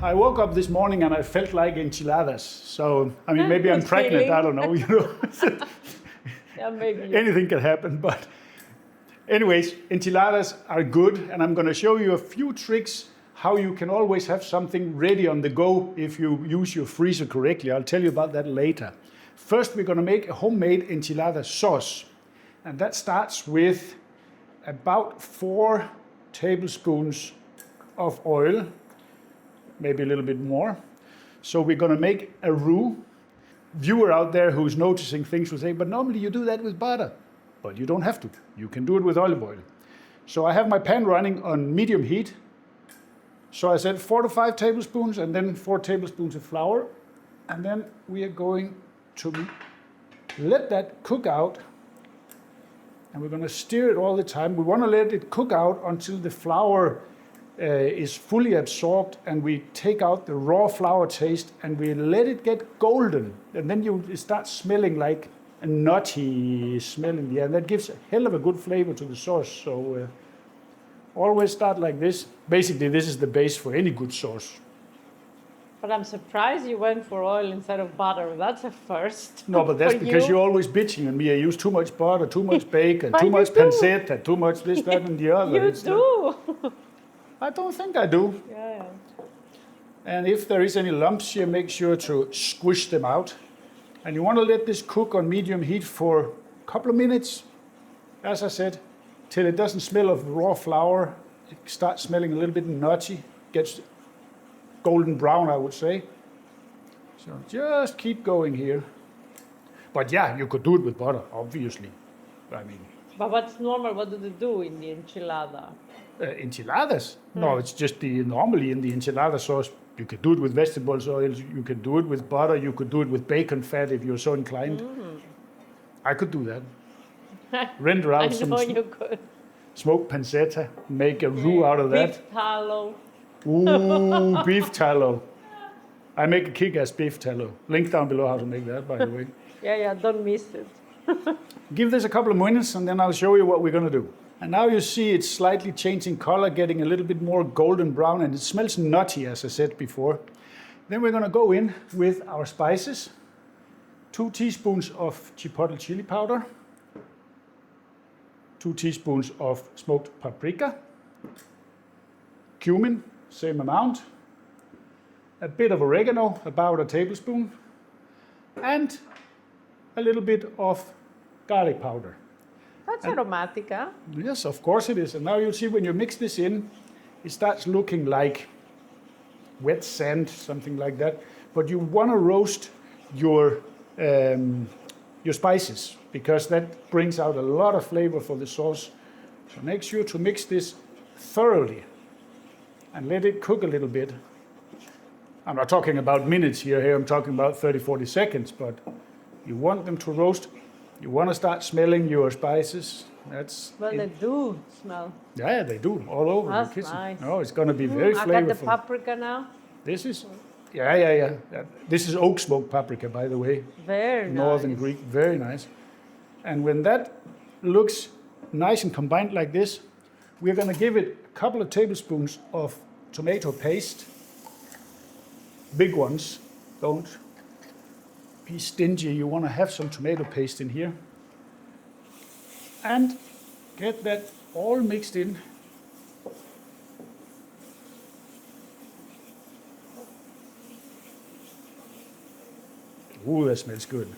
I woke up this morning and I felt like enchiladas. So, I mean, maybe I'm Good pregnant, feeling. I don't know, you know. Yeah, maybe. Anything can happen, but anyways, enchiladas are good, and I'm going to show you a few tricks how you can always have something ready on the go if you use your freezer correctly. I'll tell you about that later. First, we're going to make a homemade enchilada sauce, and that starts with about 4 tablespoons of oil, maybe a little bit more. So we're going to make a roux. Viewer out there who's noticing things will say, but normally you do that with butter. But you don't have to. You can do it with olive oil. So I have my pan running on medium heat. So I said 4 to 5 tablespoons and then 4 tablespoons of flour. And then we are going to let that cook out. And we're going to stir it all the time. We want to let it cook out until the flour is fully absorbed and we take out the raw flour taste and we let it get golden. And then you start smelling like a nutty smell in the air. That gives a hell of a good flavor to the sauce. So always start like this. Basically, this is the base for any good sauce. But I'm surprised you went for oil instead of butter. That's a first. No, but that's for because you. you're always bitching on me. I use too much butter, too much bacon, But too you much do. pancetta, too much this, that, and the other. You It's do. I don't think I do. Yeah. And if there is any lumps here, make sure to squish them out. And you want to let this cook on medium heat for a couple of minutes, as I said, till it doesn't smell of raw flour. It starts smelling a little bit nutty, gets golden brown, I would say. So just keep going here. But yeah, you could do it with butter, obviously. I mean, But what's normal? What do they do in the enchilada? enchiladas? No, it's just normally in the enchilada sauce. You could do it with vegetables oils, you could do it with butter, you could do it with bacon fat if you're so inclined. I could do that. Render I out some know you could. smoked pancetta, make a roux out of that. Beef tallow. Ooh, beef tallow. I make a kick-ass beef tallow. Link down below how to make that, by the way. Yeah, don't miss it. Give this a couple of minutes and then I'll show you what we're going to do. And now you see it's slightly changing color, getting a little bit more golden brown, and it smells nutty, as I said before. Then we're going to go in with our spices. 2 teaspoons of chipotle chili powder. 2 teaspoons of smoked paprika. Cumin, same amount. A bit of oregano, about a tablespoon. And a little bit of garlic powder. That's aromatic, huh? Yes, of course it is. And now you'll see when you mix this in, it starts looking like wet sand, something like that. But you want to roast your spices because that brings out a lot of flavor for the sauce. So make sure to mix this thoroughly and let it cook a little bit. I'm not talking about minutes here, I'm talking about 30, 40 seconds, but you want them to roast. You want to start smelling your spices. Well, they do smell. Yeah, they do all over That's the kitchen. nice. Oh, it's going to be very I flavorful. got the paprika now. This is, yeah. This is oak smoked paprika, by the way. Very Northern nice. Greek, very nice. And when that looks nice and combined like this, we're going to give it a couple of tablespoons of tomato paste. Big ones. Don't be stingy. You want to have some tomato paste in here. And get that all mixed in. Ooh, that smells good.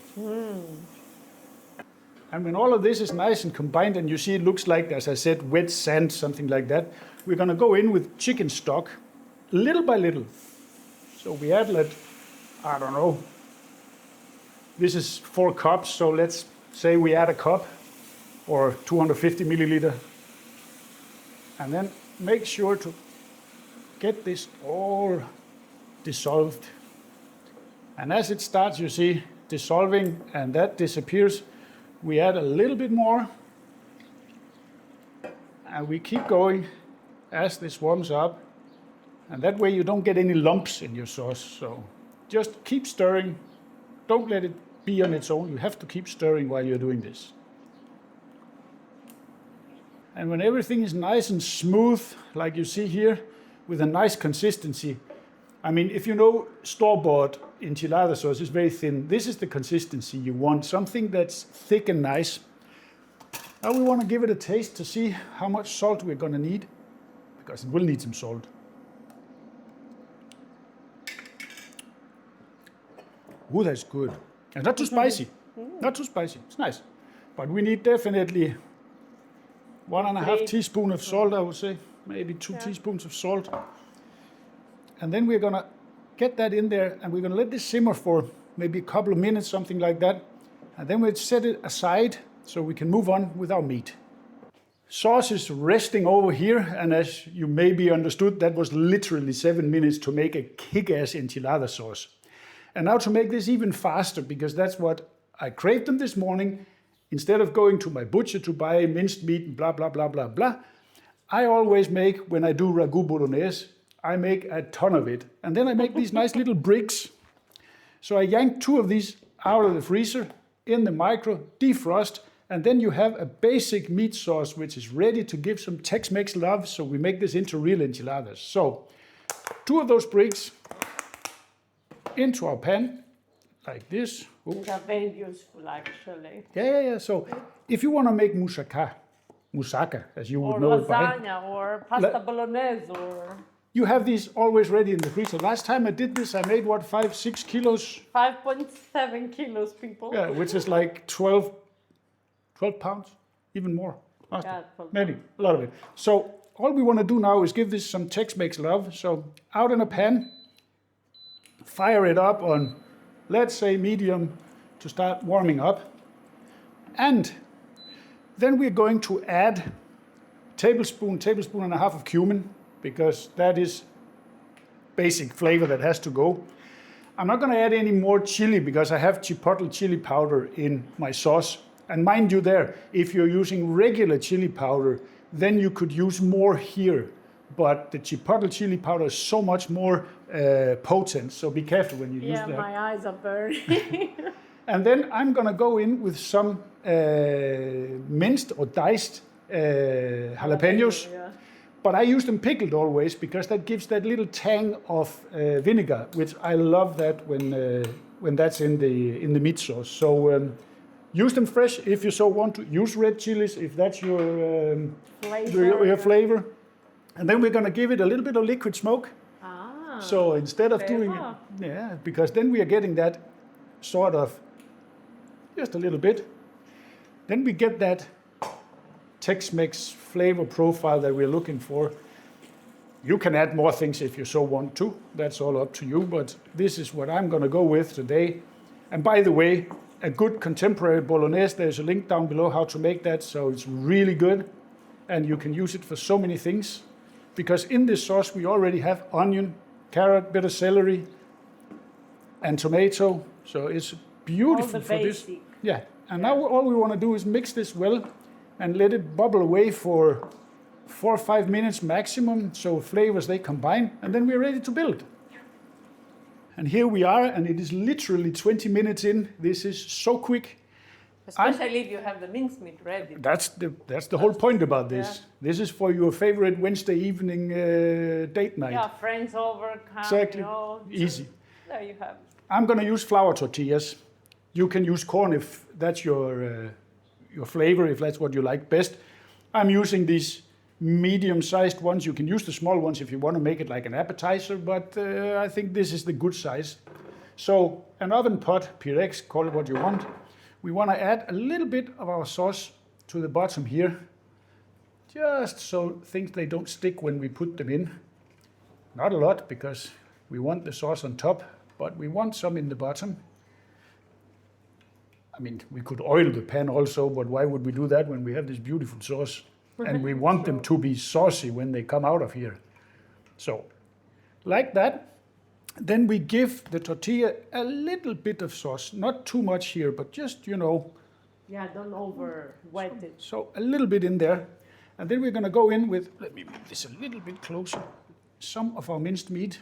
And when all of this is nice and combined and you see it looks like, as I said, wet sand, something like that, we're going to go in with chicken stock, little by little. So we add, I don't know, this is 4 cups, so let's say we add a cup or 250 milliliter. And then make sure to get this all dissolved. And as it starts, you see, dissolving and that disappears, we add a little bit more. And we keep going as this warms up. And that way you don't get any lumps in your sauce. So just keep stirring. Don't let it be on its own. You have to keep stirring while you're doing this. And when everything is nice and smooth, like you see here, with a nice consistency, I mean, if you know store-bought enchilada sauce is very thin. This is the consistency you want, something that's thick and nice. Now we want to give it a taste to see how much salt we're going to need, because it will need some salt. Ooh, that's good. And not too spicy. Not too spicy. It's nice. But we need definitely 1.5 teaspoons of salt, I would say. Maybe 2 teaspoons of salt. And then we're going to get that in there, and we're going to let this simmer for maybe a couple of minutes, something like that. And then we'll set it aside so we can move on with our meat. Sauce is resting over here, and as you maybe understood, that was literally 7 minutes to make a kick-ass enchilada sauce. And now to make this even faster, because that's what I craved them this morning, instead of going to my butcher to buy minced meat and blah, blah, blah, blah, blah, I always make, when I do ragu bolognese, I make a ton of it. And then I make these nice little bricks. So I yank 2 of these out of the freezer, in the micro, defrost, and then you have a basic meat sauce which is ready to give some Tex-Mex love, so we make this into real enchiladas. So 2 of those bricks into our pan, like this. Oops. These are very useful, actually. Yeah. So if you want to make moussaka, as you would Or know it by, lasagna, or pasta bolognese, or you have these always ready in the freezer. Last time I did this, I made 5-6 kilos? 5.7 kilos, people. Yeah, which is like 12 pounds, even more. Yeah, 12 Maybe, a lot of it. So all we want to do now is give this some Tex-Mex love. So out in a pan, fire it up on, let's say, medium to start warming up. And then we're going to add tablespoon and a half of cumin, because that is basic flavor that has to go. I'm not going to add any more chili because I have chipotle chili powder in my sauce. And mind you there, if you're using regular chili powder, then you could use more here. But the chipotle chili powder is so much more potent, so be careful when you use that. Yeah, my eyes are burning. And then I'm going to go in with some minced or diced jalapenos. Yeah. But I use them pickled always, because that gives that little tang of vinegar, which I love that when that's in the meat sauce. So use them fresh if you so want to. Use red chilies if that's your flavor. And then we're going to give it a little bit of liquid smoke. So instead of doing it, because then we are getting that sort of just a little bit. Then we get that Tex-Mex flavor profile that we're looking for. You can add more things if you so want to. That's all up to you, but this is what I'm going to go with today. And by the way, a good contemporary bolognese, there's a link down below how to make that, so it's really good. And you can use it for so many things. Because in this sauce we already have onion, carrot, bit of celery, and tomato. So it's beautiful for this. Yeah, and now all we want to do is mix this well and let it bubble away for 4 or 5 minutes maximum, so flavors they combine, and then we're ready to build. And here we are, and it is literally 20 minutes in. This is so quick. Especially if you have the mincemeat ready. That's the whole point about this. Yeah. This is for your favorite Wednesday evening date night. Yeah, friends over, come, exactly. Easy. There you have it. I'm going to use flour tortillas. You can use corn if that's your flavor, if that's what you like best. I'm using these medium-sized ones. You can use the small ones if you want to make it like an appetizer, but I think this is the good size. So an oven pot, Pyrex, call it what you want. We want to add a little bit of our sauce to the bottom here, just so things they don't stick when we put them in. Not a lot, because we want the sauce on top, but we want some in the bottom. I mean, we could oil the pan also, but why would we do that when we have this beautiful sauce? And we want them to be saucy when they come out of here. So, like that. Then we give the tortilla a little bit of sauce. Not too much here, but just, Yeah, don't over wet it. So a little bit in there. And then we're going to go in with, let me move this a little bit closer, some of our minced meat.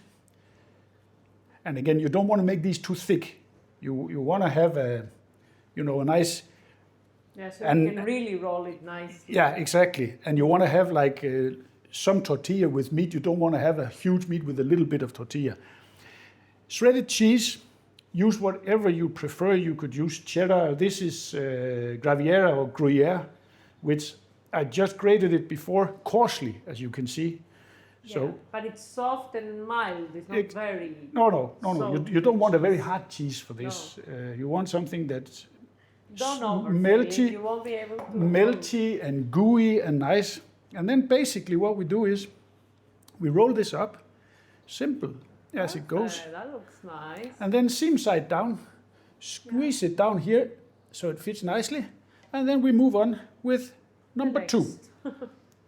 And again, you don't want to make these too thick. You want to have a nice... Yeah, so you can really roll it nicely. Yeah, exactly. And you want to have like some tortilla with meat. You don't want to have a huge meat with a little bit of tortilla. Shredded cheese, use whatever you prefer. You could use cheddar. This is Graviera or Gruyere, which I just grated it before, coarsely, as you can see. Yeah, but it's soft and mild. It's not very. No. You don't want a very cheese. hard cheese for this. You want something that's Don't overfeed melty, it. You won't be able to. melty and gooey and nice. And then basically what we do is we roll this up, simple as it goes. That looks nice. And then seam side down, squeeze it down here so it fits nicely. And then we move on with number 2.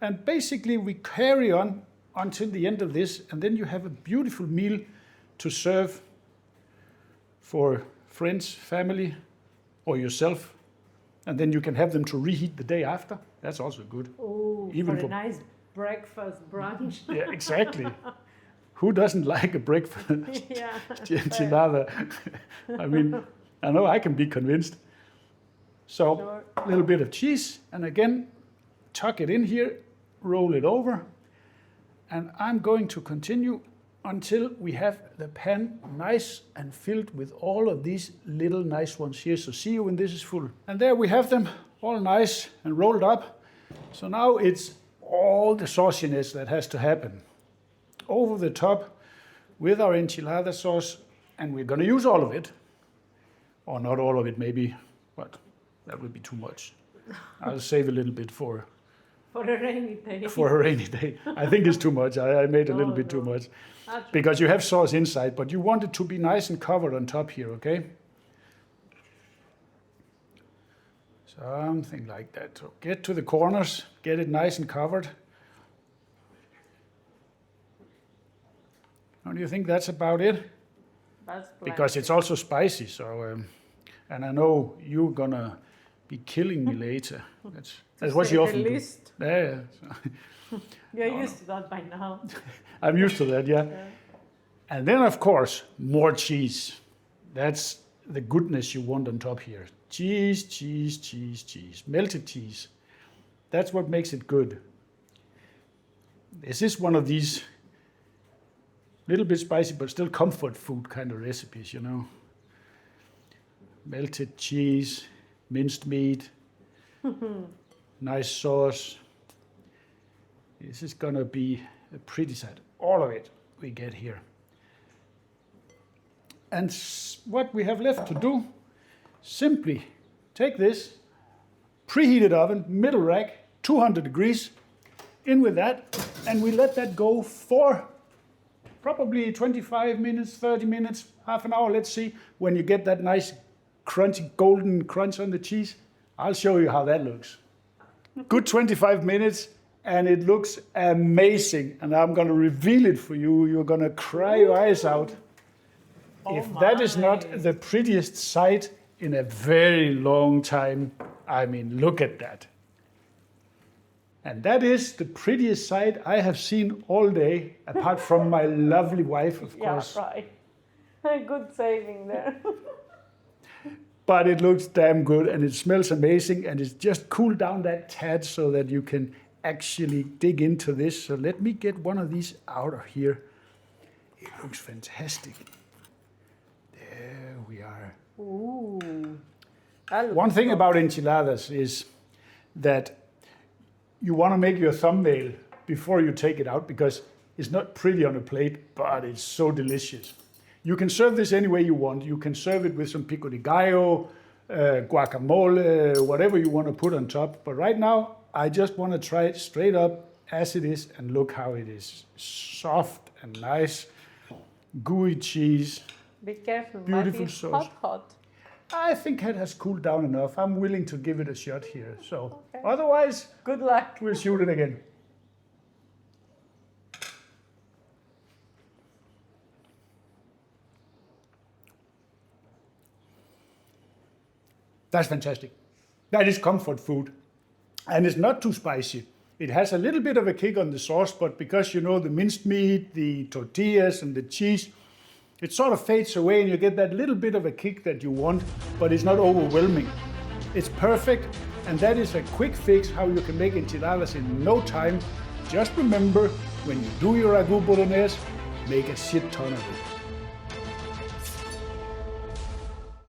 And basically we carry on until the end of this, and then you have a beautiful meal to serve for friends, family, or yourself. And then you can have them to reheat the day after. That's also good. Oh, Even for for- a nice breakfast brunch. Yeah, exactly. Who doesn't like a breakfast Yeah. enchilada? I mean, I know I can be convinced. So Sure. a little bit of cheese, and again, tuck it in here, roll it over, and I'm going to continue until we have the pan nice and filled with all of these little nice ones here. So see you when this is full. And there we have them, all nice and rolled up. So now it's all the sauciness that has to happen over the top with our enchilada sauce, and we're going to use all of it, or not all of it maybe, but that would be too much. I'll save a little bit for For a rainy day. a rainy day. I think it's too much. I made a little bit too much because you have sauce inside, but you want it to be nice and covered on top here, okay? Something like that. So get to the corners, get it nice and covered. Don't you think that's about it? That's Because it's also spicy, so and I know you're gonna be killing me later. That's what you often do. List. Yeah. You're used to that by now. I'm used to that, yeah. And then, of course, more cheese. That's the goodness you want on top here. Cheese, cheese, cheese, cheese. Melted cheese. That's what makes it good. This is one of these little bit spicy, but still comfort food kind of recipes, you know. Melted cheese, minced meat, nice sauce. This is gonna be a pretty sight. All of it we get here. And what we have left to do, simply take this, preheated oven, middle rack, 200 degrees, in with that, and we let that go for probably 25 minutes, 30 minutes, half an hour, let's see. When you get that nice crunchy, golden crunch on the cheese, I'll show you how that looks. Good 25 minutes, and it looks amazing. And I'm gonna reveal it for you. You're gonna cry your eyes out. If that is not the prettiest sight in a very long time, I mean, look at that. And that is the prettiest sight I have seen all day, apart from my lovely wife, of course. Yeah, right. Good saving there. But it looks damn good, and it smells amazing, and it's just cooled down that tad so that you can actually dig into this. So let me get one of these out of here. It looks fantastic. There we are. Ooh. One thing about enchiladas is that you want to make your thumbnail before you take it out, because it's not pretty on a plate, but it's so delicious. You can serve this any way you want. You can serve it with some pico de gallo, guacamole, whatever you want to put on top. But right now, I just want to try it straight up as it is, and look how it is. Soft and nice, gooey cheese. Be careful, Beautiful might be sauce. hot. I think it has cooled down enough. I'm willing to give it a shot here. So Okay. otherwise, Good luck. we'll shoot it again. That's fantastic. That is comfort food. And it's not too spicy. It has a little bit of a kick on the sauce, but because you know the minced meat, the tortillas and the cheese, it sort of fades away and you get that little bit of a kick that you want, but it's not overwhelming. It's perfect, and that is a quick fix how you can make enchiladas in no time. Just remember, when you do your ragu bolognese, make a shit ton of it.